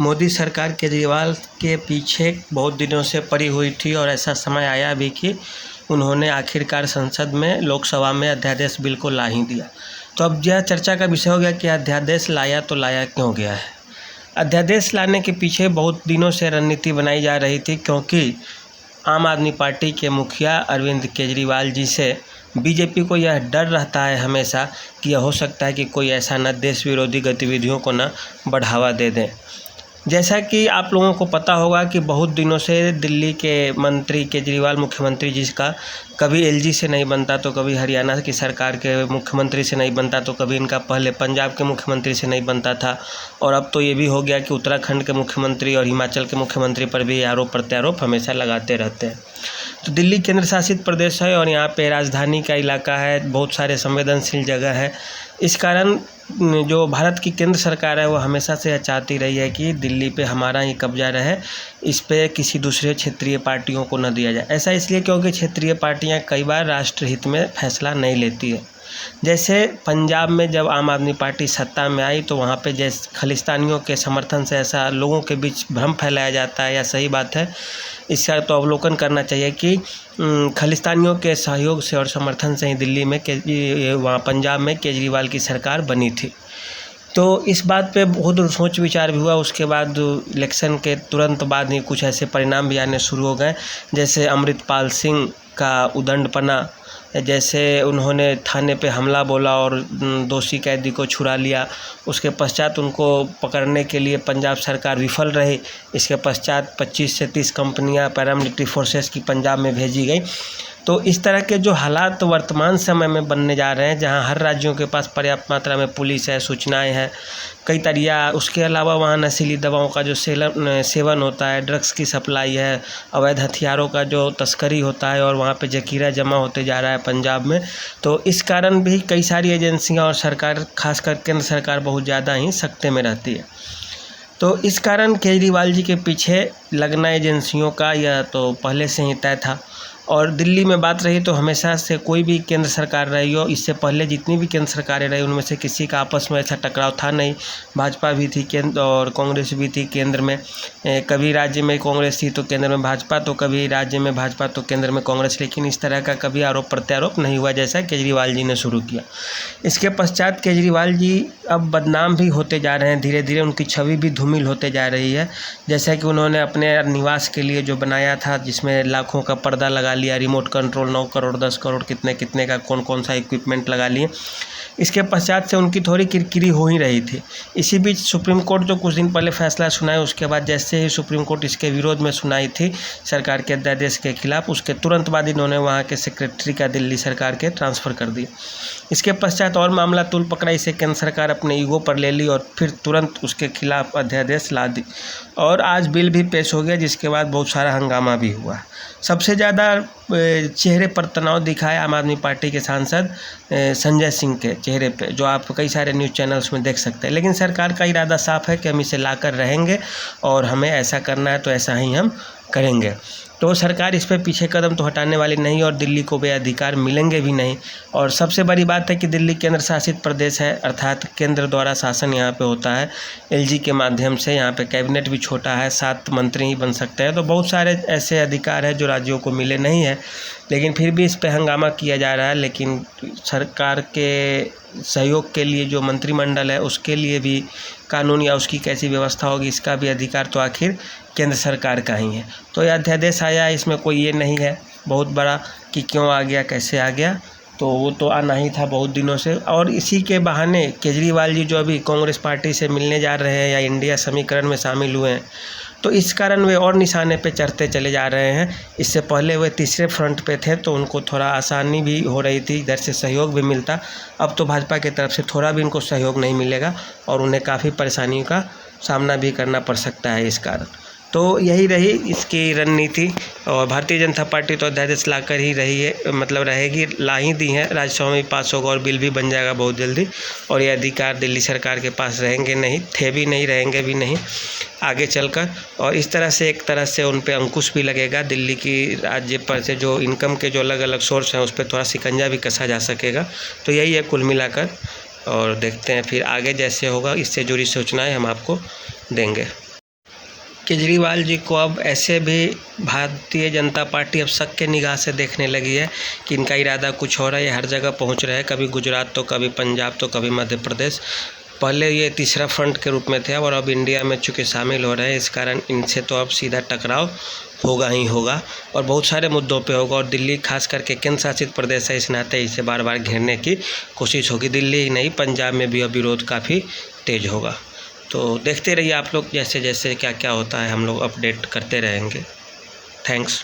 मोदी सरकार केजरीवाल के पीछे बहुत दिनों से पड़ी हुई थी और ऐसा समय आया भी कि उन्होंने आखिरकार संसद में, लोकसभा में अध्यादेश बिल को ला ही दिया। तो अब यह चर्चा का विषय हो गया कि अध्यादेश लाया तो लाया क्यों गया है। अध्यादेश लाने के पीछे बहुत दिनों से रणनीति बनाई जा रही थी, क्योंकि आम आदमी पार्टी के मुखिया अरविंद केजरीवाल जी से बीजेपी को यह डर रहता है हमेशा कि यह हो सकता है कि कोई ऐसा न देश विरोधी गतिविधियों को न बढ़ावा दे दें। जैसा कि आप लोगों को पता होगा कि बहुत दिनों से दिल्ली के मंत्री केजरीवाल, मुख्यमंत्री जिसका, कभी एलजी से नहीं बनता तो कभी हरियाणा की सरकार के मुख्यमंत्री से नहीं बनता तो कभी इनका पहले पंजाब के मुख्यमंत्री से नहीं बनता था, और अब तो ये भी हो गया कि उत्तराखंड के मुख्यमंत्री और हिमाचल के मुख्यमंत्री पर भी आरोप प्रत्यारोप हमेशा लगाते रहते हैं। तो दिल्ली केंद्र शासित प्रदेश है और यहाँ पे राजधानी का इलाका है, बहुत सारे संवेदनशील जगह है। इस कारण जो भारत की केंद्र सरकार है वो हमेशा से चाहती रही है कि दिल्ली पे हमारा ही कब्जा रहे, इस पे किसी दूसरे क्षेत्रीय पार्टियों को न दिया जाए। ऐसा इसलिए क्योंकि क्षेत्रीय पार्टियां कई बार राष्ट्रहित में फैसला नहीं लेती है। जैसे पंजाब में जब आम आदमी पार्टी सत्ता में आई तो वहाँ पे जैसे खालिस्तानियों के समर्थन से ऐसा लोगों के बीच भ्रम फैलाया जाता है, या सही बात है, इसका तो अवलोकन करना चाहिए कि खालिस्तानियों के सहयोग से और समर्थन से ही दिल्ली में वहाँ पंजाब में केजरीवाल की सरकार बनी थी। तो इस बात पे बहुत सोच विचार भी हुआ। उसके बाद इलेक्शन के तुरंत बाद ही कुछ ऐसे परिणाम भी आने शुरू हो गए, जैसे अमृतपाल सिंह का उदंडपना, जैसे उन्होंने थाने पे हमला बोला और दोषी कैदी को छुड़ा लिया। उसके पश्चात उनको पकड़ने के लिए पंजाब सरकार विफल रही। इसके पश्चात 25 से 30 कंपनियां पैरामिलिट्री फोर्सेस की पंजाब में भेजी गई। तो इस तरह के जो हालात वर्तमान समय में बनने जा रहे हैं, जहां हर राज्यों के पास पर्याप्त मात्रा में पुलिस है, सूचनाएं हैं, कई तरिया, उसके अलावा वहाँ नशीली दवाओं का जो सेवन होता है, ड्रग्स की सप्लाई है, अवैध हथियारों का जो तस्करी होता है और वहाँ पे जखीरा जमा होते जा रहा है पंजाब में। तो इस कारण भी कई सारी एजेंसियाँ और सरकार, खासकर केंद्र सरकार, बहुत ज़्यादा ही सख्ते में रहती है। तो इस कारण केजरीवाल जी के पीछे लगना एजेंसियों का यह तो पहले से ही तय था। और दिल्ली में बात रही तो हमेशा से कोई भी केंद्र सरकार रही हो, इससे पहले जितनी भी केंद्र सरकारें रही उनमें से किसी का आपस में ऐसा टकराव था नहीं। भाजपा भी थी केंद्र और कांग्रेस भी थी केंद्र में। कभी राज्य में कांग्रेस थी तो केंद्र में भाजपा, तो कभी राज्य में भाजपा तो केंद्र में कांग्रेस, लेकिन इस तरह का कभी आरोप प्रत्यारोप नहीं हुआ जैसा केजरीवाल जी ने शुरू किया। इसके पश्चात केजरीवाल जी अब बदनाम भी होते जा रहे हैं, धीरे धीरे उनकी छवि भी धूमिल होते जा रही है। जैसा कि उन्होंने अपने निवास के लिए जो बनाया था, जिसमें लाखों का पर्दा लगा लिया, रिमोट कंट्रोल 9 करोड़ 10 करोड़ कितने कितने का कौन कौन सा इक्विपमेंट लगा लिए, इसके पश्चात से उनकी थोड़ी किरकिरी हो ही रही थी। इसी बीच सुप्रीम कोर्ट जो कुछ दिन पहले फैसला सुनाए, उसके बाद जैसे ही सुप्रीम कोर्ट इसके विरोध में सुनाई थी सरकार के अध्यादेश के खिलाफ, उसके तुरंत बाद इन्होंने वहाँ के सेक्रेटरी का दिल्ली सरकार के ट्रांसफ़र कर दिया। इसके पश्चात और मामला तूल पकड़ा, इसे केंद्र सरकार अपने ईगो पर ले ली और फिर तुरंत उसके खिलाफ अध्यादेश ला दी और आज बिल भी पेश हो गया, जिसके बाद बहुत सारा हंगामा भी हुआ। सबसे ज़्यादा चेहरे पर तनाव दिखाया आम आदमी पार्टी के सांसद संजय सिंह के चेहरे पे, जो आप कई सारे न्यूज़ चैनल्स में देख सकते हैं। लेकिन सरकार का इरादा साफ है कि हम इसे लाकर रहेंगे और हमें ऐसा करना है तो ऐसा ही हम करेंगे। तो सरकार इस पे पीछे कदम तो हटाने वाली नहीं और दिल्ली को वे अधिकार मिलेंगे भी नहीं। और सबसे बड़ी बात है कि दिल्ली केंद्र शासित प्रदेश है, अर्थात केंद्र द्वारा शासन यहाँ पे होता है एलजी के माध्यम से। यहाँ पे कैबिनेट भी छोटा है, 7 मंत्री ही बन सकते हैं। तो बहुत सारे ऐसे अधिकार हैं जो राज्यों को मिले नहीं है, लेकिन फिर भी इस पे हंगामा किया जा रहा है। लेकिन सरकार के सहयोग के लिए जो मंत्रिमंडल है उसके लिए भी कानून या उसकी कैसी व्यवस्था होगी, इसका भी अधिकार तो आखिर केंद्र सरकार का ही है। तो यह अध्यादेश आया, इसमें कोई ये नहीं है बहुत बड़ा कि क्यों आ गया, कैसे आ गया, तो वो तो आना ही था बहुत दिनों से। और इसी के बहाने केजरीवाल जी जो अभी कांग्रेस पार्टी से मिलने जा रहे हैं या इंडिया समीकरण में शामिल हुए हैं, तो इस कारण वे और निशाने पे चढ़ते चले जा रहे हैं। इससे पहले वे तीसरे फ्रंट पे थे तो उनको थोड़ा आसानी भी हो रही थी, इधर से सहयोग भी मिलता। अब तो भाजपा की तरफ से थोड़ा भी इनको सहयोग नहीं मिलेगा और उन्हें काफ़ी परेशानियों का सामना भी करना पड़ सकता है इस कारण। तो यही रही इसकी रणनीति और भारतीय जनता पार्टी तो अध्यादेश लाकर ही रही है, मतलब रहेगी, ला ही दी है। राज्यसभा में पास होगा और बिल भी बन जाएगा बहुत जल्दी और ये अधिकार दिल्ली सरकार के पास रहेंगे नहीं, थे भी नहीं, रहेंगे भी नहीं आगे चलकर। और इस तरह से एक तरह से उन पे अंकुश भी लगेगा, दिल्ली की राज्य पर से जो इनकम के जो अलग अलग सोर्स हैं उस पर थोड़ा शिकंजा भी कसा जा सकेगा। तो यही है कुल मिलाकर, और देखते हैं फिर आगे जैसे होगा, इससे जुड़ी सूचनाएँ हम आपको देंगे। केजरीवाल जी को अब ऐसे भी भारतीय जनता पार्टी अब शक के निगाह से देखने लगी है कि इनका इरादा कुछ हो रहा है। ये हर जगह पहुंच रहे हैं, कभी गुजरात तो कभी पंजाब तो कभी मध्य प्रदेश। पहले ये तीसरा फ्रंट के रूप में थे और अब इंडिया में चूँकि शामिल हो रहे हैं, इस कारण इनसे तो अब सीधा टकराव होगा ही होगा और बहुत सारे मुद्दों पे होगा। और दिल्ली खास करके केंद्र शासित प्रदेश है, इस नाते इसे बार बार घेरने की कोशिश होगी। दिल्ली ही नहीं, पंजाब में भी अब विरोध काफ़ी तेज होगा। तो देखते रहिए आप लोग, जैसे जैसे क्या क्या होता है हम लोग अपडेट करते रहेंगे। थैंक्स।